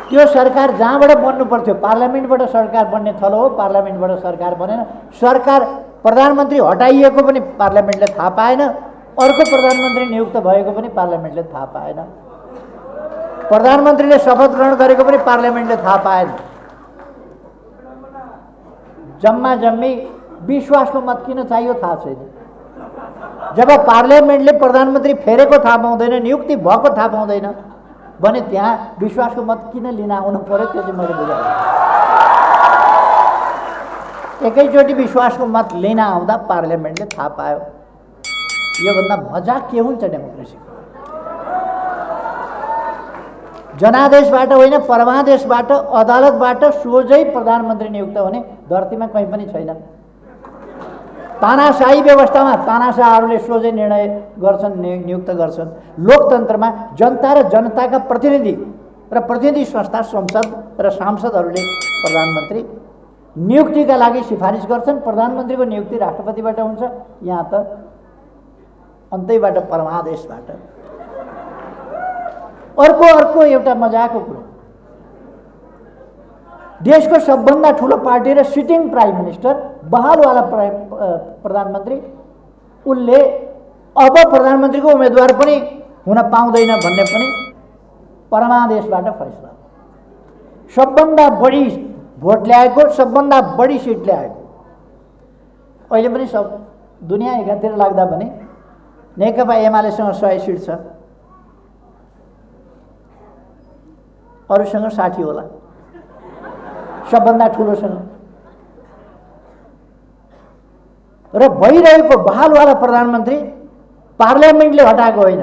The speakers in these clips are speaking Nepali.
त्यो सरकार जहाँबाट बन्नु पर्थ्यो, पार्लियामेन्टबाट सरकार बन्ने थलो हो, पार्लियामेन्टबाट सरकार बनेन। सरकार प्रधानमन्त्री हटाइएको पनि पार्लियामेन्टले थाहा पाएन, अर्को प्रधानमन्त्री नियुक्त भएको पनि पार्लियामेन्टले थाहा पाएन, प्रधानमन्त्रीले शपथ ग्रहण गरेको पनि पार्लियामेन्टले थाहा पाएन। जम्मा जम्मी विश्वासको मत किन चाहियो थाहा छैन। जब पार्लियामेन्टले प्रधानमन्त्री फेरेको थाहा पाउँदैन, नियुक्ति भएको थाहा पाउँदैन भने त्यहाँ विश्वासको मत किन लिन आउनु पर्यो, त्यो चाहिँ मैले बुझाएँ। एकैचोटि विश्वासको मत लिन आउँदा पार्लियामेन्टले थाहा पायो। योभन्दा मजाक के हुन्छ डेमोक्रेसीको? जनादेशबाट होइन, परमादेशबाट, अदालतबाट सोझै प्रधानमन्त्री नियुक्त हुने धरतीमा कहीँ पनि छैन। तानाशाही व्यवस्थामा तानाशाहहरूले सोझै निर्णय गर्छन्, नियुक्त गर्छन्। लोकतन्त्रमा जनता र जनताका प्रतिनिधि र प्रतिनिधि संस्था, संसद र सांसदहरूले प्रधानमन्त्री नियुक्तिका लागि सिफारिस गर्छन्। प्रधानमन्त्रीको नियुक्ति राष्ट्रपतिबाट हुन्छ, यहाँ त अन्तैबाट परमादेशबाट। अर्को एउटा मजाको कुरो, देशको सबभन्दा ठुलो पार्टी र सिटिङ प्राइम मिनिस्टर, बहालवाला प्रधानमन्त्री, उसले अब प्रधानमन्त्रीको उम्मेदवार पनि हुन पाउँदैन भन्ने पनि परमादेशबाट फैसला। सबभन्दा बढी भोट ल्याएको, सबभन्दा बढी सिट ल्याएको, अहिले पनि सब दुनियाँ एकातिर लाग्दा पनि नेकपा एमालेसँग 100 सिट छ, अरूसँग 60 होला, सबभन्दा ठुलोसँग। र भइरहेको बहालवाला प्रधानमन्त्री पार्लियामेन्टले हटाएको होइन,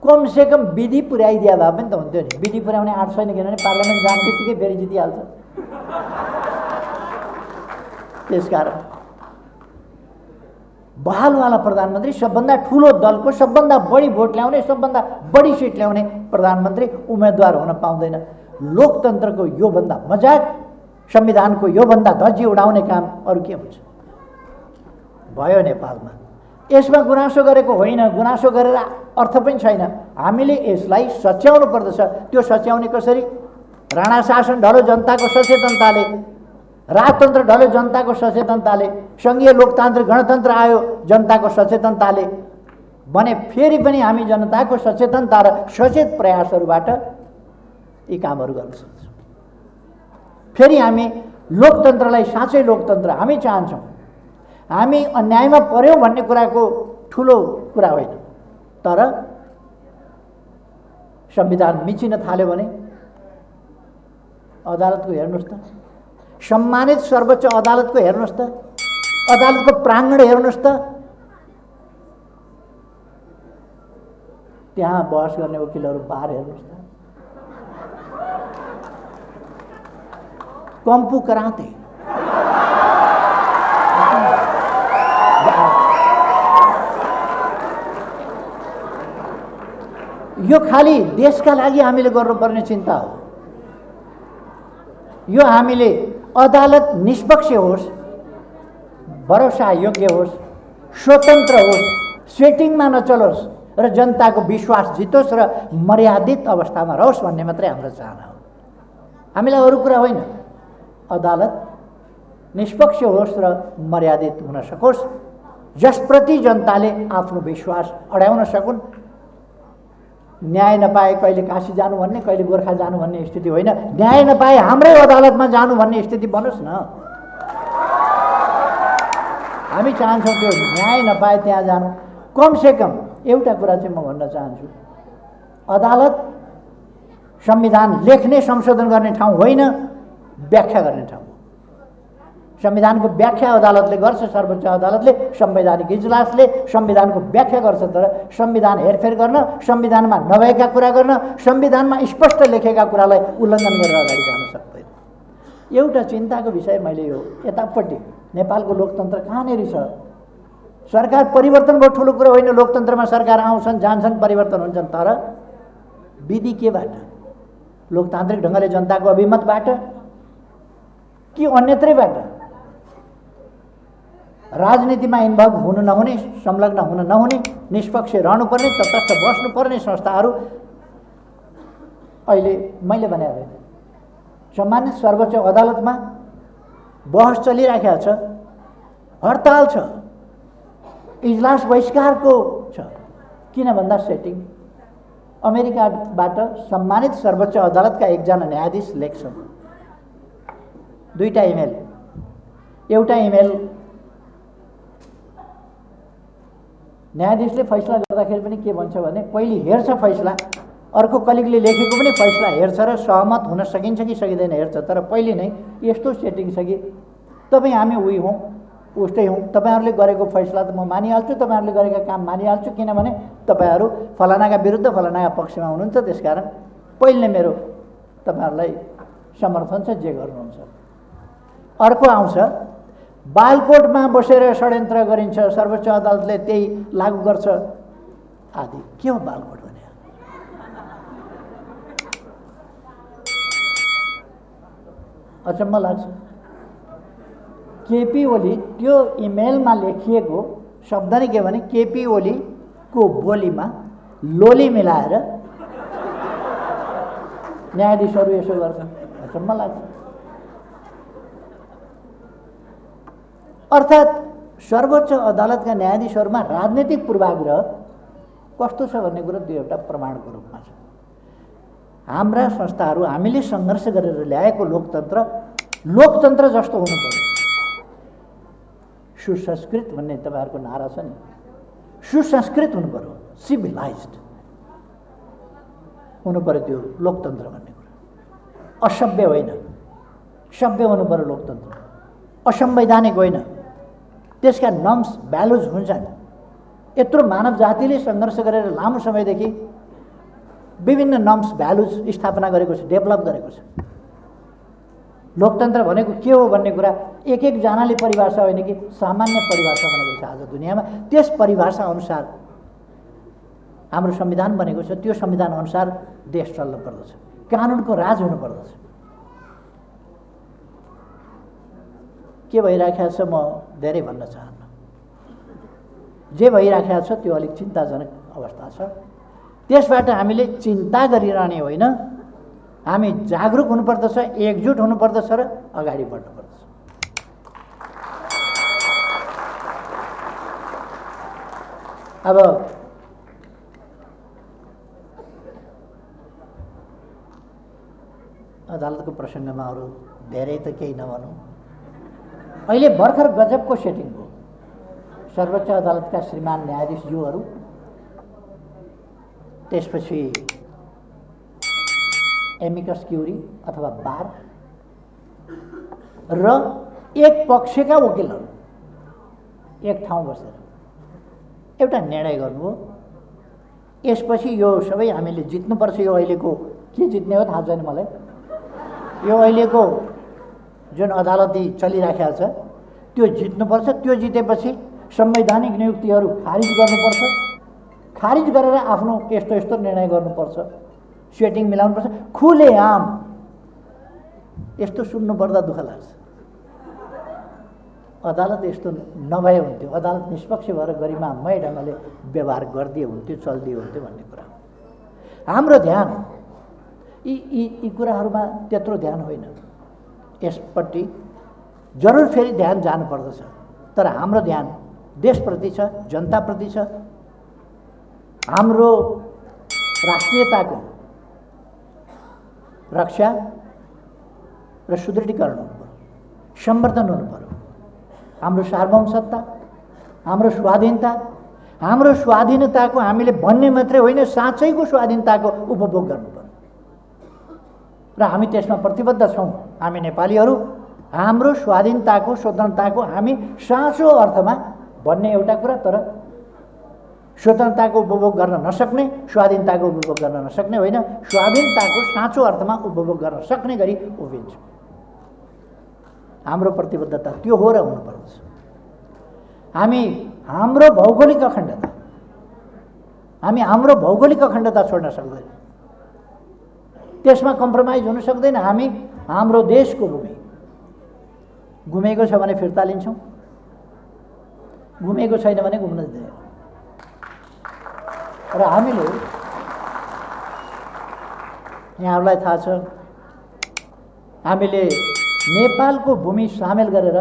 कमसेकम विधि पुर्याइदिया भए पनि त हुन्थ्यो नि। विधि पुर्याउने आँट छैन, किनभने पार्लियामेन्ट जाने बित्तिकै फेरि जितिहाल्छ। त्यसकारण बहालवाला प्रधानमन्त्री, सबभन्दा ठुलो दलको सबभन्दा बढी भोट ल्याउने, सबभन्दा बढी सिट ल्याउने प्रधानमन्त्री उम्मेदवार हुन पाउँदैन। लोकतन्त्रको योभन्दा मजाक, संविधानको योभन्दा धज्जी उडाउने काम अरू के हुन्छ? भयो नेपालमा। यसमा गुनासो गरेको होइन, गुनासो गरेर अर्थ पनि छैन। हामीले यसलाई सच्याउनु पर्दछ। त्यो सच्याउने कसरी? राणा शासन ढल्यो जनताको सचेतनताले, राजतन्त्र ढल्यो जनताको सचेतनताले, सङ्घीय लोकतान्त्रिक गणतन्त्र आयो जनताको सचेतनताले भने फेरि पनि हामी जनताको सचेतनता र सचेत प्रयासहरूबाट यी कामहरू गर्न सक्छौँ। फेरि हामी लोकतन्त्रलाई साँच्चै लोकतन्त्र हामी चाहन्छौँ। हामी अन्यायमा पर्यौँ भन्ने कुराको ठुलो कुरा होइन, तर संविधान मिचिन थाल्यो भने अदालतको हेर्नुहोस् त, सम्मानित सर्वोच्च अदालतको हेर्नुहोस् त, अदालतको प्राङ्गण हेर्नुहोस् त, त्यहाँ बहस गर्ने वकिलहरू बार हेर्नुहोस् त, कम्पु कराते। यो खाली देशका लागि हामीले गर्नुपर्ने चिन्ता हो। यो हामीले अदालत निष्पक्ष होस्, भरोसा योग्य होस्, स्वतन्त्र होस्, सेटिङमा नचलोस् र जनताको विश्वास जितोस् र मर्यादित अवस्थामा रहोस् भन्ने मात्रै हाम्रो चाहना हो। हामीलाई अरू कुरा होइन। अदालत निष्पक्ष होस् र मर्यादित हुन सकोस्, जसप्रति जनताले आफ्नो विश्वास अड्याउन सकुन्। न्याय नपाए कहिले काशी जानु भन्ने, कहिले गोर्खा जानु भन्ने स्थिति होइन। न्याय नपाए हाम्रै अदालतमा जानु भन्ने स्थिति बनोस् न। हामी चाहन्छौँ त्यो न्याय नपाए त्यहाँ जानु। कमसेकम एउटा कुरा चाहिँ म भन्न चाहन्छु, अदालत संविधान लेख्ने संशोधन गर्ने ठाउँ होइन, व्याख्या गर्ने ठाउँ। संविधानको व्याख्या अदालतले गर्छ, सर्वोच्च अदालतले, संवैधानिक इजलासले संविधानको व्याख्या गर्छ, तर संविधान हेरफेर गर्न, संविधानमा नभएका कुरा गर्न, संविधानमा स्पष्ट लेखेका कुरालाई उल्लङ्घन गरेर अगाडि जान सक्दैन। एउटा चिन्ताको विषय मैले यो यतापट्टि नेपालको लोकतन्त्र कहाँनिर छ? सरकार परिवर्तन बहुत ठुलो कुरो होइन। लोकतन्त्रमा सरकार आउँछन् जान्छन् परिवर्तन हुन्छन्, तर विधि केबाट? लोकतान्त्रिक ढङ्गले जनताको अभिमतबाट कि अन्यत्रैबाट? राजनीतिमा इन्भल्भ हुनु नहुने, संलग्न हुन नहुने, निष्पक्ष रहनुपर्ने, तटस्थ बस्नुपर्ने संस्थाहरू अहिले मैले भने सम्मानित सर्वोच्च अदालतमा बहस चलिरहेको छ, हडताल छ, इजलास बहिष्कारको छ। किन भन्दा सेटिङ अमेरिकाबाट सम्मानित सर्वोच्च अदालतका एकजना न्यायाधीश लेख्छन्, दुईटा इमेल। एउटा इमेल न्यायाधीशले फैसला गर्दाखेरि पनि के भन्छ भने पहिले हेर्छ फैसला, अर्को कलिगले लेखेको पनि फैसला हेर्छ र सहमत हुन सकिन्छ कि सकिँदैन हेर्छ। तर पहिले नै यस्तो सेटिङ छ कि तपाईँ हामी उही हौँ उस्तै हौँ, तपाईँहरूले गरेको फैसला त म मानिहाल्छु, तपाईँहरूले गरेका काम मानिहाल्छु, किनभने तपाईँहरू फलानाका विरुद्ध फलानाका पक्षमा हुनुहुन्छ, त्यसकारण पहिले नै मेरो तपाईँहरूलाई समर्थन छ, जे गर्नुहुन्छ। अर्को आउँछ, बालकोटमा बसेर षड्यन्त्र गरिन्छ, सर्वोच्च अदालतले त्यही लागू गर्छ आदि। के हो बालकोट भने? अचम्म लाग्छ। केपी ओली त्यो इमेलमा लेखिएको शब्द नै के भने केपी ओलीको बोलीमा लोली मिलाएर न्यायाधीशहरू यसो गर्छन्। अचम्म लाग्छ। अर्थात् सर्वोच्च अदालतका न्यायाधीशहरूमा राजनीतिक पूर्वाग्रह कस्तो छ भन्ने कुरो दुईवटा प्रमाणको रूपमा छ। हाम्रा संस्थाहरू हामीले सङ्घर्ष गरेर ल्याएको लोकतन्त्र जस्तो हुनु पर्यो। सुसंस्कृत भन्ने तपाईँहरूको नारा छ नि, सुसंस्कृत हुनु पर्यो, सिभिलाइज्ड हुनु पर्यो त्यो लोकतन्त्र भन्ने कुरा। असभ्य होइन, सभ्य हुनु पर्यो लोकतन्त्र, असंवैधानिक होइन। त्यसका नर्म्स भ्यालुज हुन्छन्। यत्रो मानव जातिले सङ्घर्ष गरेर लामो समयदेखि विभिन्न नर्म्स भ्यालुज स्थापना गरेको छ, डेभलप गरेको छ। लोकतन्त्र भनेको के हो भन्ने कुरा एक एकजनाले परिभाषा होइन कि सामान्य परिभाषा बनेको छ आज दुनियाँमा। त्यस परिभाषा अनुसार हाम्रो संविधान बनेको छ, त्यो संविधान अनुसार देश चल्नु पर्दछ, कानुनको राज हुनु पर्दछ। के भइराखेको छ म धेरै भन्न चाहन्न। जे भइराखेको छ त्यो अलिक चिन्ताजनक अवस्था छ। त्यसबाट हामीले चिन्ता गरिरहने होइन, हामी जागरुक हुनुपर्दछ, एकजुट हुनुपर्दछ र अगाडि बढ्नुपर्दछ। अब अदालतको प्रसङ्गमा अरू धेरै त केही नभनौँ। अहिले भर्खर गजबको सेटिङ हो। सर्वोच्च अदालतका श्रीमान न्यायाधीशज्यूहरू, त्यसपछि एमिकस क्युरी अथवा बार र एक पक्षका वकिलहरू एक ठाउँ बसेर एउटा निर्णय गर्नुभयो। यसपछि यो सबै हामीले जित्नुपर्छ। यो अहिलेको के जित्ने हो थाहा छैन मलाई। यो अहिलेको जुन अदालती चलिराखेको छ त्यो जित्नुपर्छ। त्यो जितेपछि संवैधानिक नियुक्तिहरू खारिज गर्नुपर्छ। खारिज गरेर आफ्नो यस्तो यस्तो निर्णय गर्नुपर्छ, सेटिङ मिलाउनुपर्छ खुलेआम। यस्तो सुन्नुपर्दा दुःख लाग्छ। अदालत यस्तो नभए हुन्थ्यो, अदालत निष्पक्ष भएर गरिमामय ढङ्गले व्यवहार गरिदिए हुन्थ्यो, चल्दिए हुन्थ्यो भन्ने कुरा। हाम्रो ध्यान यी कुराहरूमा त्यत्रो ध्यान होइन। यसपट्टि जरुर फेरि ध्यान जानुपर्दछ, तर हाम्रो ध्यान देशप्रति छ, जनताप्रति छ। हाम्रो राष्ट्रियताको रक्षा र सुदृढीकरण हुनु पर्यो, संवर्धन हुनु पर्यो। हाम्रो सार्वभौमसत्ता, हाम्रो स्वाधीनताको हामीले भन्ने मात्रै होइन, साँच्चैको स्वाधीनताको उपभोग गर्नु पर्यो र हामी त्यसमा प्रतिबद्ध छौँ। हामी नेपालीहरू हाम्रो स्वाधीनताको, स्वतन्त्रताको हामी साँचो अर्थमा भन्ने एउटा कुरा, तर स्वतन्त्रताको उपभोग गर्न नसक्ने, स्वाधीनताको उपभोग गर्न नसक्ने होइन, स्वाधीनताको साँचो अर्थमा उपभोग गर्न सक्ने गरी उभिन्छ। हाम्रो प्रतिबद्धता त्यो हो र हुनुपर्दछ। हामी हाम्रो भौगोलिक अखण्डता छोड्न सक्दैन, त्यसमा कम्प्रोमाइज हुन सक्दैन। हामी हाम्रो देशको भूमि घुमेको छ भने फिर्ता लिन्छौँ, घुमेको छैन भने घुम्न दिँदैन। र हामीले यहाँहरूलाई थाहा छ हामीले नेपालको भूमि सामेल गरेर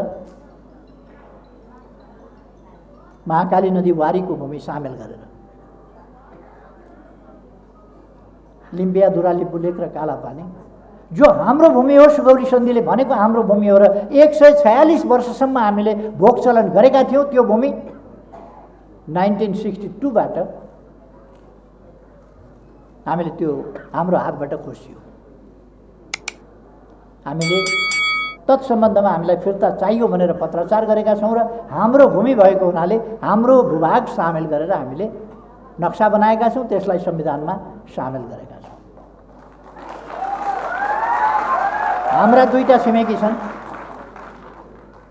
महाकाली नदी वारीको भूमि सामेल गरेर लिम्बिया दुरा लिपुलेक र कालापानी जो हाम्रो भूमि हो, सुगौली सन्धिले भनेको हाम्रो भूमि हो र 146 वर्षसम्म हामीले भोग चलन गरेका थियौँ। त्यो भूमि 1962 बाट हामीले त्यो हाम्रो हातबाट खोसियो। हामीले तत्सम्बन्धमा हामीलाई फिर्ता चाहियो भनेर पत्राचार गरेका छौँ र हाम्रो भूमि भएको हुनाले हाम्रो भूभाग सामेल गरेर हामीले नक्सा बनाएका छौँ, त्यसलाई संविधानमा सामेल गरेका छौँ। हाम्रा दुईटा छिमेकी छन्,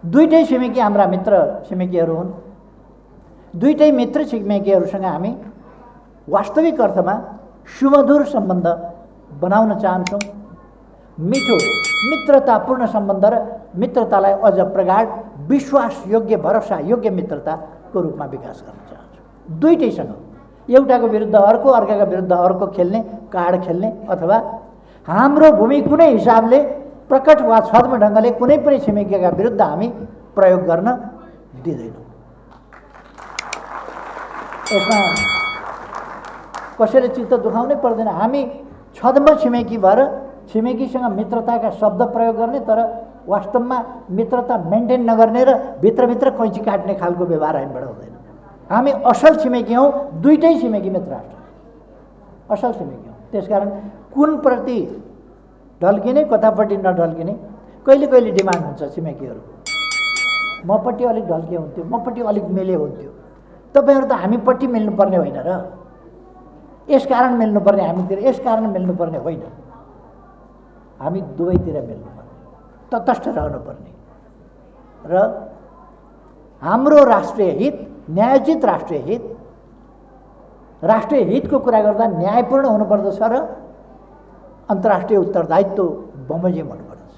दुईटै छिमेकी हाम्रा मित्र छिमेकीहरू हुन्। दुईटै मित्र छिमेकीहरूसँग हामी वास्तविक अर्थमा सुमधुर सम्बन्ध बनाउन चाहन्छौँ। मिठो मित्रतापूर्ण सम्बन्ध र मित्रतालाई अझ प्रगाढ विश्वास योग्य भरोसा योग्य मित्रताको रूपमा विकास गर्न चाहन्छौँ। दुईटैसँग एउटाको विरुद्ध अर्को, अर्काका विरुद्ध अर्को खेल्ने, कार्ड खेल्ने अथवा हाम्रो भूमि कुनै हिसाबले प्रकट वा छद्म ढङ्गले कुनै पनि छिमेकीका विरुद्ध हामी प्रयोग गर्न दिँदैनौँ। यसमा कसैले चित्त दुखाउनै पर्दैन। हामी छद्म छिमेकी भएर छिमेकीसँग मित्रताका शब्द प्रयोग गर्ने तर वास्तवमा मित्रता मेन्टेन नगर्ने र भित्रभित्र कैँची काट्ने खालको व्यवहार हामीबाट हुँदैन। हामी असल छिमेकी हौँ, दुईटै छिमेकी मित्र राष्ट्र असल छिमेकी हौँ। त्यसकारण कुनप्रति ढल्किने कतापट्टि नढल्किने कहिले कहिले डिमान्ड हुन्छ छिमेकीहरूको। मपट्टि अलिक ढल्के हुन्थ्यो, मपट्टि अलिक मिले हुन्थ्यो। तपाईँहरू त हामीपट्टि मिल्नुपर्ने होइन र, यसकारण मिल्नुपर्ने हामीतिर, यसकारण मिल्नुपर्ने होइन। हामी दुवैतिर मिल्नुपर्ने, तटस्थ रहनुपर्ने र हाम्रो राष्ट्रिय हित, न्यायोचित राष्ट्रिय हित, राष्ट्रिय हितको कुरा गर्दा न्यायपूर्ण हुनुपर्दछ र अन्तर्राष्ट्रिय उत्तरदायित्व बमोजिम हुनुपर्दछ।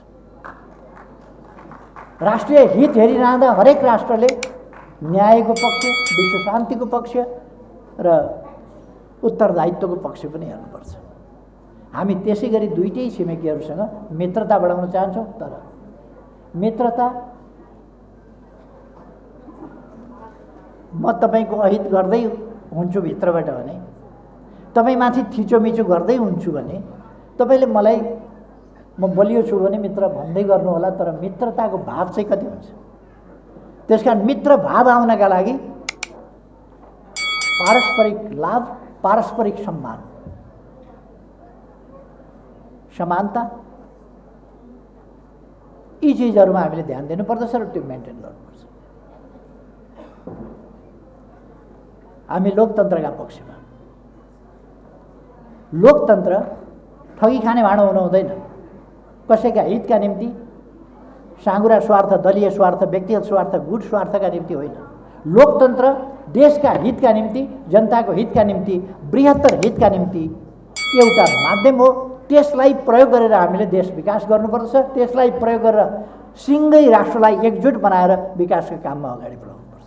राष्ट्रिय हित हेरिरहँदा हरेक राष्ट्रले न्यायको पक्ष, विश्व शान्तिको पक्ष र उत्तरदायित्वको पक्ष पनि हेर्नुपर्छ। हामी त्यसै गरी दुईटै छिमेकीहरूसँग मित्रता बढाउन चाहन्छौँ। तर मित्रता म तपाईँको अहित गर्दै हुन्छु भित्रबाट भने, तपाईँमाथि थिचोमिचो गर्दै हुन्छु भने, तपाईँले मलाई म बलियो छु भने मित्र भन्दै गर्नु होला, तर मित्रताको भाव चाहिँ कति हुन्छ? त्यसकारण मित्र भाव आउनका लागि पारस्परिक लाभ, पारस्परिक सम्मान, समानता, यी चिजहरूमा हामीले ध्यान दिनुपर्दछ र त्यो मेन्टेन गर्नुपर्छ। हामी लोकतन्त्रका पक्षमा। लोकतन्त्र ठगी खाने भाँडो हुनु हुँदैन। कसैका हितका निम्ति, साँगुरा स्वार्थ, दलीय स्वार्थ, व्यक्तिगत स्वार्थ, गुट स्वार्थका निम्ति होइन। लोकतन्त्र देशका हितका निम्ति, जनताको हितका निम्ति, बृहत्तर हितका निम्ति एउटा माध्यम हो। त्यसलाई प्रयोग गरेर हामीले देश विकास गर्नुपर्दछ। त्यसलाई प्रयोग गरेर सिङ्गै राष्ट्रलाई एकजुट बनाएर विकासका काममा अगाडि बढाउनुपर्छ।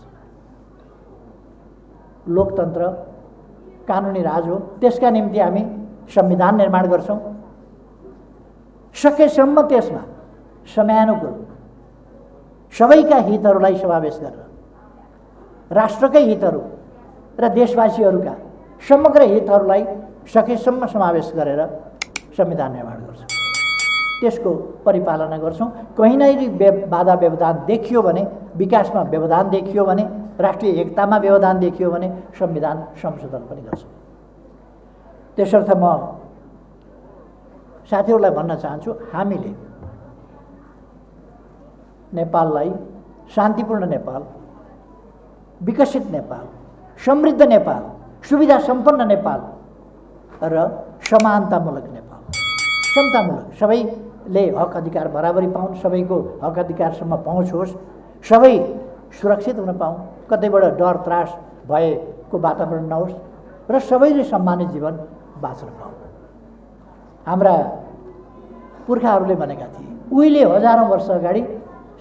लोकतन्त्र कानुनी राज हो, त्यसका निम्ति हामी संविधान निर्माण गर्छौँ। सकेसम्म त्यसमा समयानुकूल सबैका हितहरूलाई समावेश गरेर, राष्ट्रकै हितहरू र देशवासीहरूका समग्र हितहरूलाई सकेसम्म समावेश गरेर संविधान निर्माण गर्छौँ। त्यसको परिपालना गर्छौँ। कहीँ न बाधा व्यवधान देखियो भने, विकासमा व्यवधान देखियो भने, राष्ट्रिय एकतामा व्यवधान देखियो भने संविधान संशोधन पनि गर्छौँ। त्यसर्थ म साथीहरूलाई भन्न चाहन्छु, हामीले नेपाललाई शान्तिपूर्ण नेपाल, विकसित नेपाल, समृद्ध नेपाल, सुविधा सम्पन्न नेपाल र समानतामूलक नेपाल, समतामूलक, सबैले हक अधिकार बराबरी पाउन्, सबैको हक अधिकारसम्म पहुँच होस्, सबै सुरक्षित हुन पाउन्, कतैबाट डर त्रास भएको वातावरण नहोस् र सबैले सम्मानित जीवन बाँच्न पाउन्। हाम्रा पुर्खाहरूले भनेका थिए, उहिले हजारौँ वर्ष अगाडि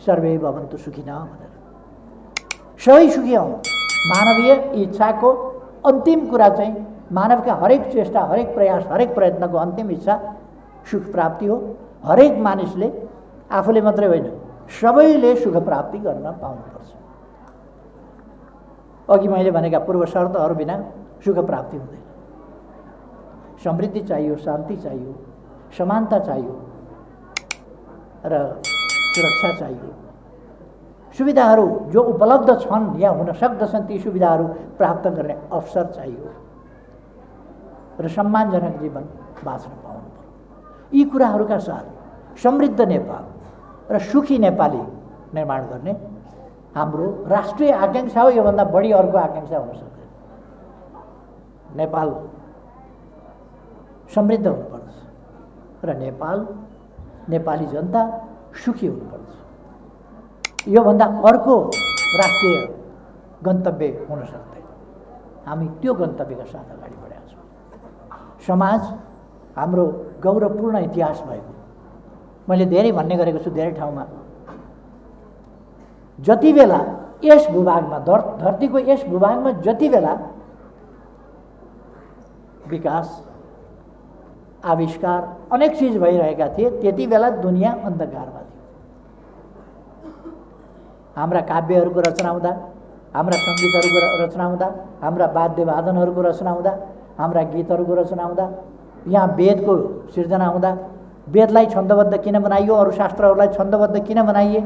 सर्वे भवन्तु सुखिनः भनेर। सबै सुखी हौँ। मानवीय इच्छाको अन्तिम कुरा चाहिँ, मानवका हरेक चेष्टा, हरेक प्रयास, हरेक प्रयत्नको अन्तिम इच्छा सुख प्राप्ति हो हरेक मानिसले आफूले मात्रै होइन सबैले सुख प्राप्ति गर्न पाउनुपर्छ। अघि मैले भनेका पूर्व शर्तहरू बिना सुख प्राप्ति हुँदैन। समृद्धि चाहियो, शान्ति चाहियो, समानता चाहियो र सुरक्षा चाहियो। सुविधाहरू जो उपलब्ध छन् या हुन सक्दछन् ती सुविधाहरू प्राप्त गर्ने अवसर चाहियो र सम्मानजनक जीवन बाँच्न पाउनु पर्यो। यी कुराहरूका साथ समृद्ध नेपाल र सुखी नेपाली निर्माण गर्ने हाम्रो राष्ट्रिय आकांक्षा हो। योभन्दा बढी अर्को आकांक्षा हुन सक्दैन। नेपाल समृद्ध हुनुपर्छ र नेपाली जनता सुखी हुनुपर्छ। योभन्दा अर्को राष्ट्रिय गन्तव्य हुन सक्दैन। हामी त्यो गन्तव्यका साथ अगाडि बढेका छौँ। समाज हाम्रो गौरवपूर्ण इतिहास भएको मैले धेरै भन्ने गरेको छु धेरै ठाउँमा। जति बेला यस भूभागमा धरतीको यस भूभागमा जति बेला विकास आविष्कार अनेक चिज भइरहेका थिए त्यति बेला दुनियाँ अन्धकारमा थियो। हाम्रा काव्यहरूको रचना हुँदा, हाम्रा सङ्गीतहरूको रचना हुँदा, हाम्रा वाद्यवादनहरूको रचना हुँदा, हाम्रा गीतहरूको रचना हुँदा, यहाँ वेदको सिर्जना हुँदा, वेदलाई छन्दबद्ध किन बनाइयो, अरू शास्त्रहरूलाई छन्दबद्ध किन बनाइए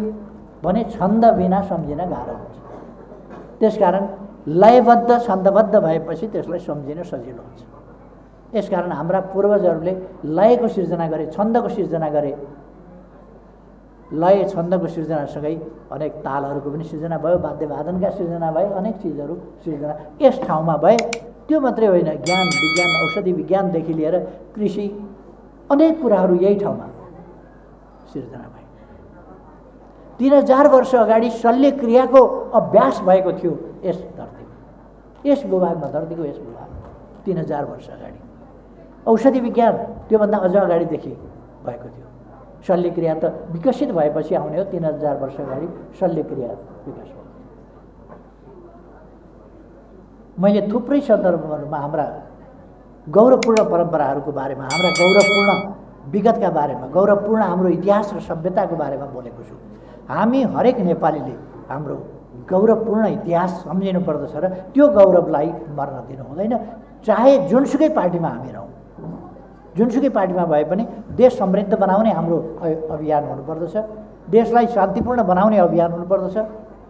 भने छन्द बिना सम्झिन गाह्रो हुन्छ। त्यसकारण लयबद्ध छन्दबद्ध भएपछि त्यसलाई सम्झिन सजिलो हुन्छ। यसकारण हाम्रा पूर्वजहरूले लयको सिर्जना गरे, छन्दको सिर्जना गरे। लय छन्दको सिर्जनासँगै अनेक तालहरूको पनि सिर्जना भयो, वाद्यवादनका सिर्जना भए, अनेक चिजहरू सिर्जना यस ठाउँमा भए। त्यो मात्रै होइन, ज्ञान विज्ञान औषधि विज्ञानदेखि लिएर कृषि अनेक कुराहरू यही ठाउँमा सिर्जना भए। 3000 वर्ष अगाडि शल्यक्रियाको अभ्यास भएको थियो यस धरतीमा, यस भूभागमा, धरतीको यस भूभागमा 3000 वर्ष अगाडि। औषधि विज्ञान त्योभन्दा अझ अगाडिदेखि भएको थियो। शल्यक्रिया त विकसित भएपछि आउने हो। 3000 वर्ष अगाडि शल्यक्रिया विकास भयो। मैले थुप्रै सन्दर्भहरूमा हाम्रा गौरवपूर्ण परम्पराहरूको बारेमा, हाम्रा गौरवपूर्ण विगतका बारेमा, गौरवपूर्ण हाम्रो इतिहास र सभ्यताको बारेमा बोलेको छु। हामी हरेक नेपालीले हाम्रो गौरवपूर्ण इतिहास सम्झिनु पर्दछ र त्यो गौरवलाई मर्न दिनु हुँदैन। चाहे जुनसुकै पार्टीमा हामी रहौँ, जुनसुकै पार्टीमा भए पनि देश समृद्ध बनाउने हाम्रो अभियान हुनुपर्दछ, देशलाई शान्तिपूर्ण बनाउने अभियान हुनुपर्दछ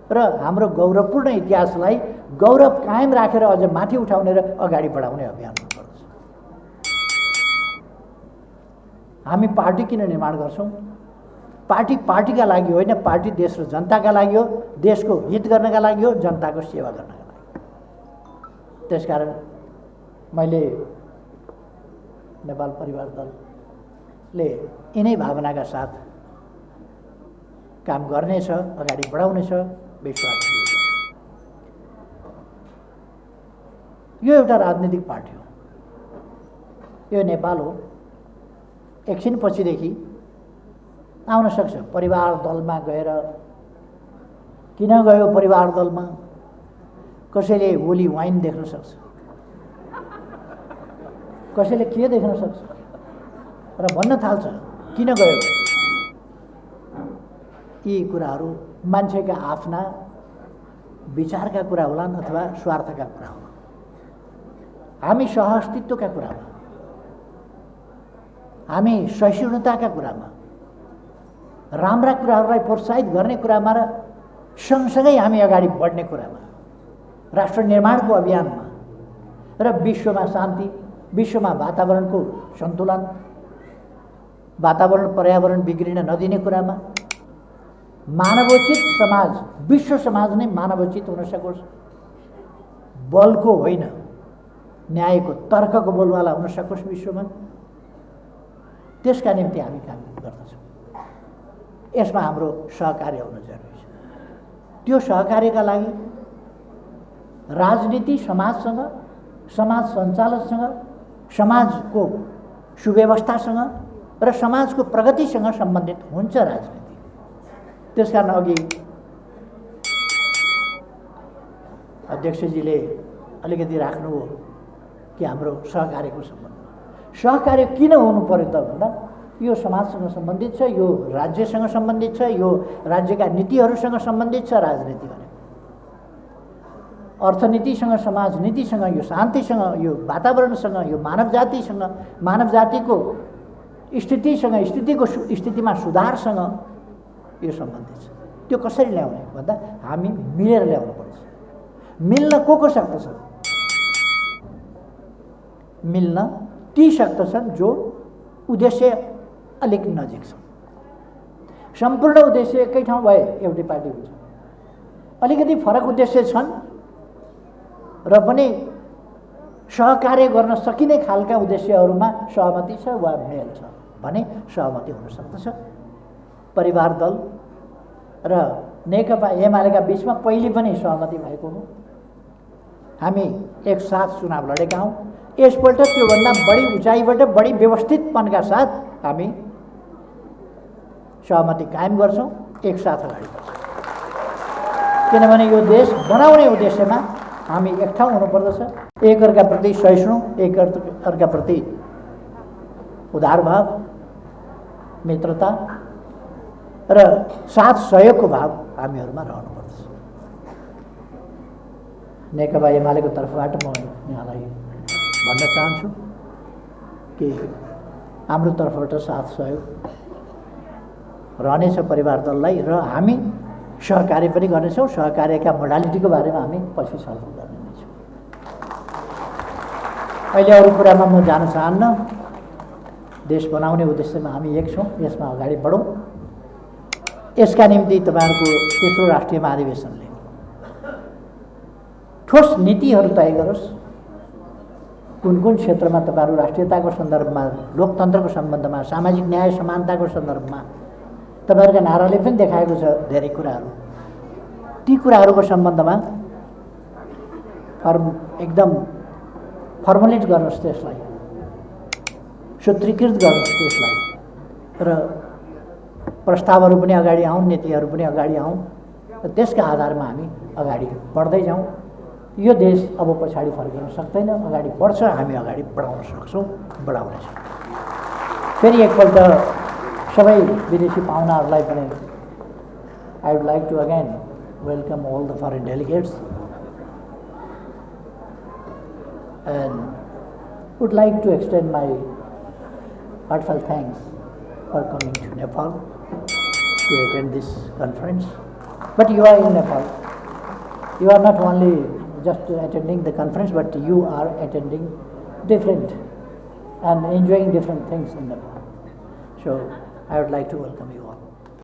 र हाम्रो गौरवपूर्ण इतिहासलाई गौरव कायम राखेर अझ माथि उठाउने र अगाडि बढाउने अभियान हुनुपर्दछ। हामी पार्टी किन निर्माण गर्छौँ? पार्टीका लागि होइन, पार्टी देश र जनताका लागि हो, देशको हित गर्नका लागि हो, जनताको सेवा गर्नका लागि। त्यसकारण मैले नेपाल परिवार दलले यिनै भावनाका साथ काम गर्नेछ, अगाडि बढाउनेछ विश्वास लिएको छु। यो एउटा राजनीतिक पार्टी हो, यो नेपाल हो। एकछिन पछिदेखि आउन सक्छ परिवार दलमा गएर। किन गयो परिवार दलमा? कसैले होली वाइन देख्न सक्छ, कसैले के देख्न सक्छ र भन्न थाल्छ किन गयो। यी कुराहरू मान्छेका आफ्ना विचारका कुरा होलान् अथवा स्वार्थका कुरा होलान्। हामी सहअस्तित्वका कुरामा, हामी सहिष्णुताका कुरामा, राम्रा कुराहरूलाई प्रोत्साहित गर्ने कुरामा र सँगसँगै हामी अगाडि बढ्ने कुरामा, राष्ट्र निर्माणको अभियानमा र विश्वमा शान्ति, विश्वमा वातावरणको सन्तुलन, वातावरण पर्यावरण बिग्रिन नदिने कुरामा, मानवोचित समाज, विश्व समाज नै मानवोचित हुन सकोस्, बलको होइन न्यायको तर्कको बोलवाला हुन सकोस् विश्वमा, त्यसका निम्ति हामी काम गर्दछौँ। यसमा हाम्रो सहकार्य हुन जरुरी छ। त्यो सहकार्यका लागि राजनीति समाजसँग, समाज सञ्चालनसँग, समाजको सुव्यवस्थासँग र समाजको प्रगतिसँग सम्बन्धित हुन्छ राजनीति। त्यसकारण अघि अध्यक्षजीले अलिकति राख्नु हो कि हाम्रो सहकार्यको सम्बन्ध। सहकार्य किन हुनु पर्यो त भन्दा यो समाजसँग सम्बन्धित छ, यो राज्यसँग सम्बन्धित छ, यो राज्यका नीतिहरूसँग सम्बन्धित छ। राजनीति भनेको अर्थनीतिसँग, समाजनीतिसँग, यो शान्तिसँग, यो वातावरणसँग, यो मानव जातिसँग, मानव जातिको स्थितिसँग, स्थितिमा सुधारसँग यो सम्बन्धित छ। त्यो कसरी ल्याउने भन्दा हामी मिलेर ल्याउनुपर्छ। मिल्न को सक्दछ? मिल्न ती सक्दछन् जो उद्देश्य अलिक नजिक छ। सम्पूर्ण उद्देश्य एकै ठाउँ भए एउटै पार्टी हुन्छ। अलिकति फरक उद्देश्य छन् र पनि सहकार्य गर्न सकिने खालका उद्देश्यहरूमा सहमति छ वा मेल छ भने सहमति हुन सक्दछ। परिवार दल र नेकपा एमालेका बीचमा पहिले पनि सहमति भएको हो। हामी एकसाथ चुनाव लडेका हौँ। यसपल्ट त्योभन्दा बढी उचाइबाट बढी व्यवस्थितपनका साथ हामी सहमति कायम गर्छौँ, एकसाथ अगाडि बढ्छौँ। किनभने यो देश बनाउने उद्देश्यमा हामी एक ठाउँ हुनुपर्दछ। एकअर्काप्रति सहिष्णु, एकअर्काप्रति उदार भाव, मित्रता र साथ सहयोगको भाव हामीहरूमा रहनुपर्दछ। नेकपा एमालेको तर्फबाट म यहाँलाई भन्न चाहन्छु कि हाम्रो तर्फबाट साथ सहयोग रहनेछ परिवार दललाई र हामी सहकार्य पनि गर्नेछौँ। सहकार्यका मोडालिटीको बारेमा हामी पछि छलफल गर्नेछौँ। अहिले अरू कुरामा म जान चाहन्न। देश बनाउने उद्देश्यमा हामी एक छौँ, यसमा अगाडि बढौँ। यसका निम्ति तपाईँहरूको तेस्रो राष्ट्रिय महाधिवेशनले ठोस नीतिहरू तय गरोस्। कुन कुन क्षेत्रमा तपाईँहरू राष्ट्रियताको सन्दर्भमा, लोकतन्त्रको सम्बन्धमा, सामाजिक न्याय समानताको सन्दर्भमा तपाईँहरूका नाराले पनि देखाएको छ धेरै कुराहरू। ती कुराहरूको सम्बन्धमा एकदम फर्मुलेट गर्नुहोस्, त्यसलाई सूत्रीकृत गर्नुहोस् त्यसलाई, र प्रस्तावहरू पनि अगाडि आउन्, नीतिहरू पनि अगाडि आउन् र त्यसका आधारमा हामी अगाडि बढ्दै जाउँ। यो देश अब पछाडि फर्किन सक्दैन, अगाडि बढ्छ। हामी अगाडि बढाउन सक्छौँ, बढाउनेछौँ। फेरि एकपल्ट सबै विदेशी पाहुनाहरूलाई पनि I would like to again welcome all the foreign delegates and would like to extend my heartfelt thanks for coming to Nepal to attend this conference. But you are in Nepal. You are not only just attending the conference, but you are attending different and enjoying different things in Nepal. So I would like to welcome you all.